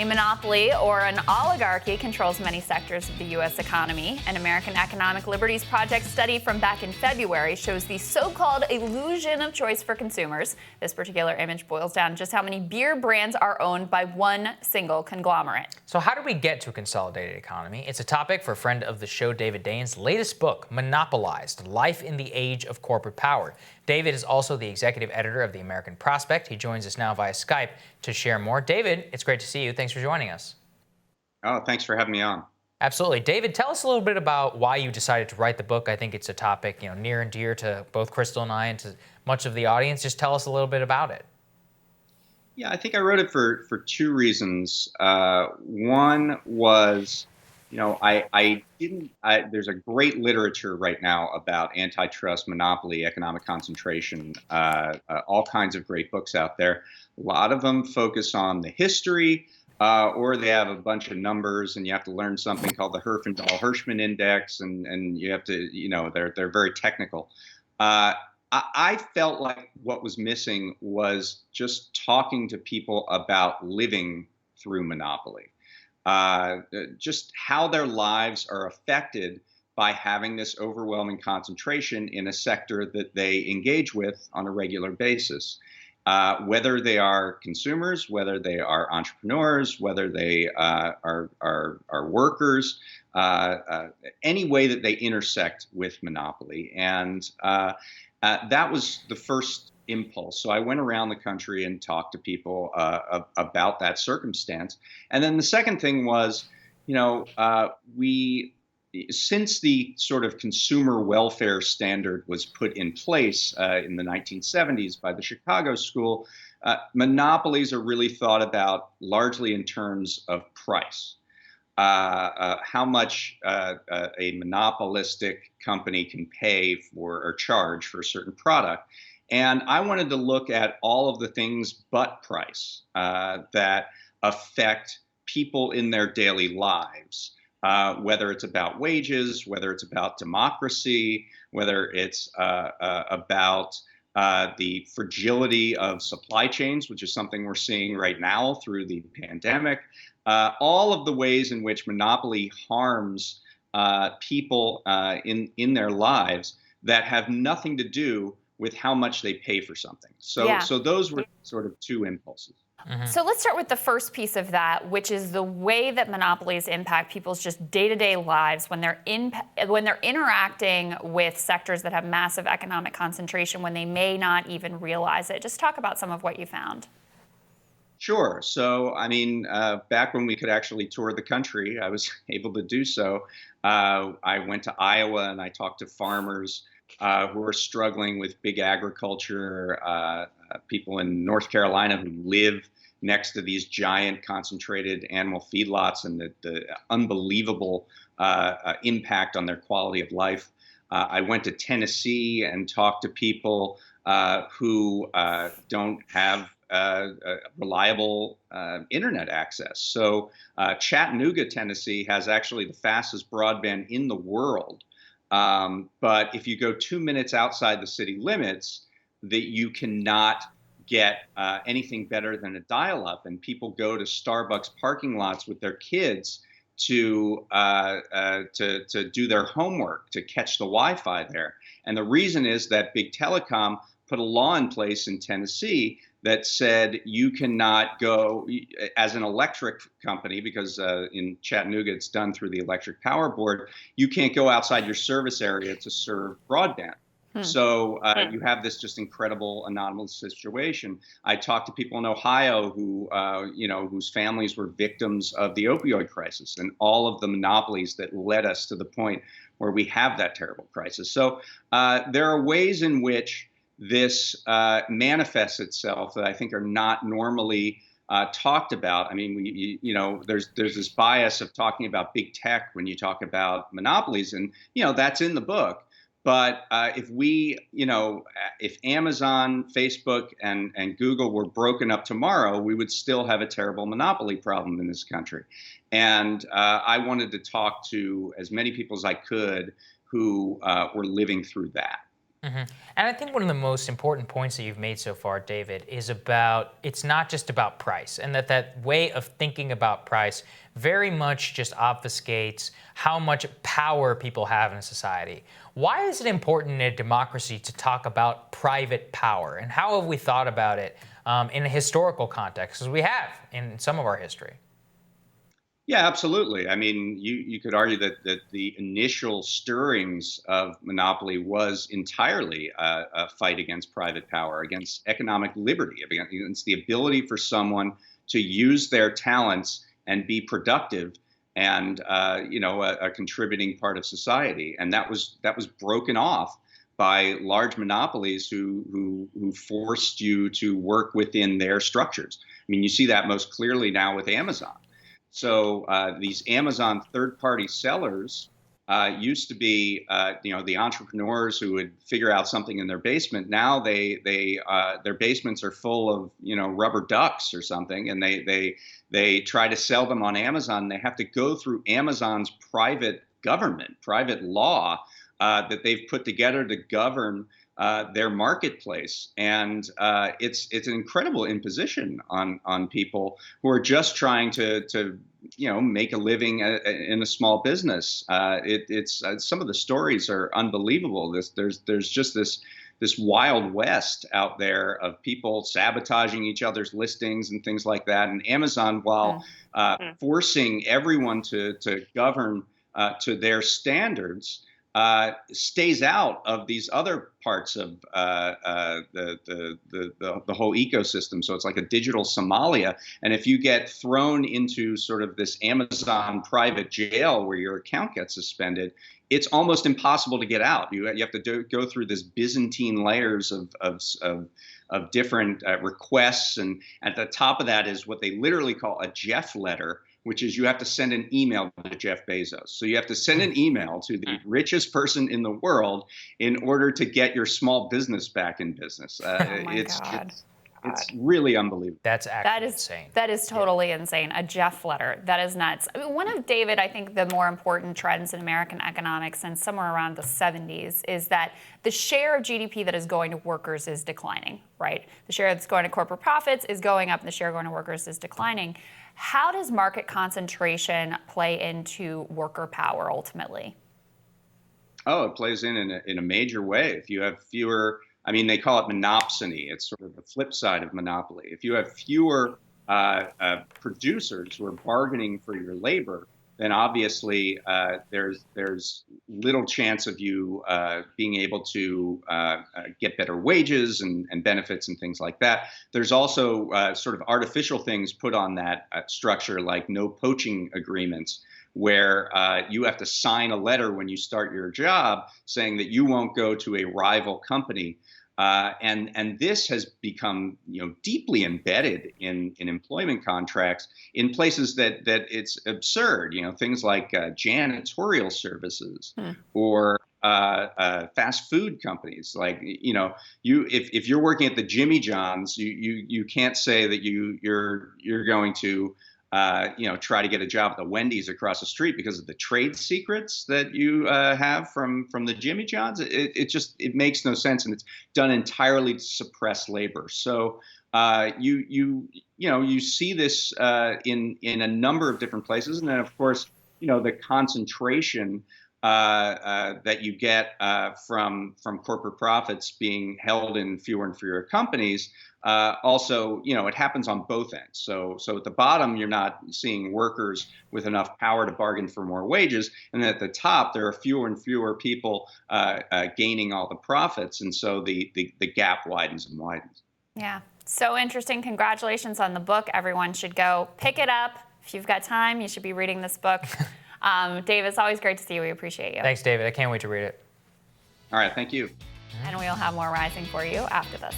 A monopoly or an oligarchy controls many sectors of the U.S. economy. An American Economic Liberties Project study from back in February shows the so-called illusion of choice for consumers. This particular image boils down just how many beer brands are owned by one single conglomerate. So how do we get to a consolidated economy? It's a topic for a friend of the show, David Dayen's latest book, Monopolized: Life in the Age of Corporate Power. David is also the executive editor of the American Prospect. He joins us now via Skype to share more. David, it's great to see you. Thanks for joining us. Oh, thanks for having me on. Absolutely. David, tell us a little bit about why you decided to write the book. I think it's a topic, near and dear to both Crystal and I and to much of the audience. Just tell us a little bit about it. Yeah, I think I wrote it for two reasons. One was, there's a great literature right now about antitrust, monopoly, economic concentration, all kinds of great books out there. A lot of them focus on the history, or they have a bunch of numbers, and you have to learn something called the Herfindahl-Hirschman Index, and you have to, they're very technical. I felt like what was missing was just talking to people about living through monopoly. Just how their lives are affected by having this overwhelming concentration in a sector that they engage with on a regular basis. Whether they are consumers, whether they are entrepreneurs, whether they are workers, any way that they intersect with monopoly. And that was the first impulse. So I went around the country and talked to people about that circumstance. And then the second thing was, since the sort of consumer welfare standard was put in place in the 1970s by the Chicago School, monopolies are really thought about largely in terms of price. How much a monopolistic company can pay for or charge for a certain product. And I wanted to look at all of the things but price that affect people in their daily lives. Whether it's about wages, whether it's about democracy, whether it's about the fragility of supply chains, which is something we're seeing right now through the pandemic, all of the ways in which monopoly harms people in their lives that have nothing to do with how much they pay for something. So those were sort of two impulses. Mm-hmm. So let's start with the first piece of that, which is the way that monopolies impact people's just day-to-day lives when they're interacting with sectors that have massive economic concentration when they may not even realize it. Just talk about some of what you found. Sure. So, back when we could actually tour the country, I was able to do so. I went to Iowa and I talked to farmers who are struggling with big agriculture, people in North Carolina who live next to these giant concentrated animal feedlots and the unbelievable impact on their quality of life. I went to Tennessee and talked to people who don't have reliable internet access. So Chattanooga, Tennessee has actually the fastest broadband in the world. But if you go 2 minutes outside the city limits, that you cannot get anything better than a dial-up, and people go to Starbucks parking lots with their kids to do their homework, to catch the Wi-Fi there. And the reason is that Big Telecom put a law in place in Tennessee that said you cannot go as an electric company, because in Chattanooga it's done through the Electric Power Board, you can't go outside your service area to serve broadband. So you have this just incredible anomalous situation. I talked to people in Ohio who, whose families were victims of the opioid crisis and all of the monopolies that led us to the point where we have that terrible crisis. So there are ways in which this manifests itself that I think are not normally talked about. I mean, there's this bias of talking about big tech when you talk about monopolies, and that's in the book. But if Amazon, Facebook, and Google were broken up tomorrow, we would still have a terrible monopoly problem in this country. And I wanted to talk to as many people as I could who were living through that. And I think one of the most important points that you've made so far, David, is about it's not just about price, and that way of thinking about price very much just obfuscates how much power people have in a society. Why is it important in a democracy to talk about private power, and how have we thought about it in a historical context, as we have in some of our history? Yeah, absolutely. I mean, you could argue that the initial stirrings of monopoly was entirely a fight against private power, against economic liberty, against the ability for someone to use their talents and be productive and a contributing part of society. And that was broken off by large monopolies who forced you to work within their structures. I mean, you see that most clearly now with Amazon. So these Amazon third-party sellers used to be, the entrepreneurs who would figure out something in their basement. Now their basements are full of, rubber ducks or something, and they try to sell them on Amazon. They have to go through Amazon's private government, private law that they've put together to govern their marketplace, and it's an incredible imposition on people who are just trying to make a living in a small business. It's some of the stories are unbelievable. There's just this wild west out there of people sabotaging each other's listings and things like that. And Amazon, while forcing everyone to govern to their standards, stays out of these other parts of the whole ecosystem. So it's like a digital Somalia. And if you get thrown into sort of this Amazon private jail where your account gets suspended, it's almost impossible to get out. You have to go through this Byzantine layers of different requests. And at the top of that is what they literally call a Jeff letter, which is you have to send an email to Jeff Bezos. So you have to send an email to the richest person in the world in order to get your small business back in business. It's really unbelievable. That's actually insane. That is totally insane. A Jeff letter. That is nuts. I mean, one of David, I think the more important trends in American economics since somewhere around the 70s is that the share of GDP that is going to workers is declining, right? The share that's going to corporate profits is going up and the share going to workers is declining. How does market concentration play into worker power ultimately? Oh, it plays in a major way. If you have fewer, I mean, they call it monopsony. It's sort of the flip side of monopoly. If you have fewer producers who are bargaining for your labor, then obviously there's little chance of you being able to get better wages and benefits and things like that. There's also sort of artificial things put on that structure, like no poaching agreements, where you have to sign a letter when you start your job saying that you won't go to a rival company. And this has become deeply embedded in employment contracts in places that it's absurd. Things like janitorial services or fast food companies. Like if you're working at the Jimmy John's, you can't say that you're going to try to get a job at the Wendy's across the street because of the trade secrets that you have from the Jimmy John's. It makes no sense, and it's done entirely to suppress labor. So you see this in a number of different places, and then of course the concentration that you get from corporate profits being held in fewer and fewer companies. Also, it happens on both ends. So at the bottom, you're not seeing workers with enough power to bargain for more wages, and then at the top, there are fewer and fewer people gaining all the profits, and so the gap widens and widens. Yeah, so interesting. Congratulations on the book. Everyone should go pick it up. If you've got time, you should be reading this book. Dave, it's always great to see you. We appreciate you. Thanks, David. I can't wait to read it. All right, thank you. And we'll have more Rising for you after this.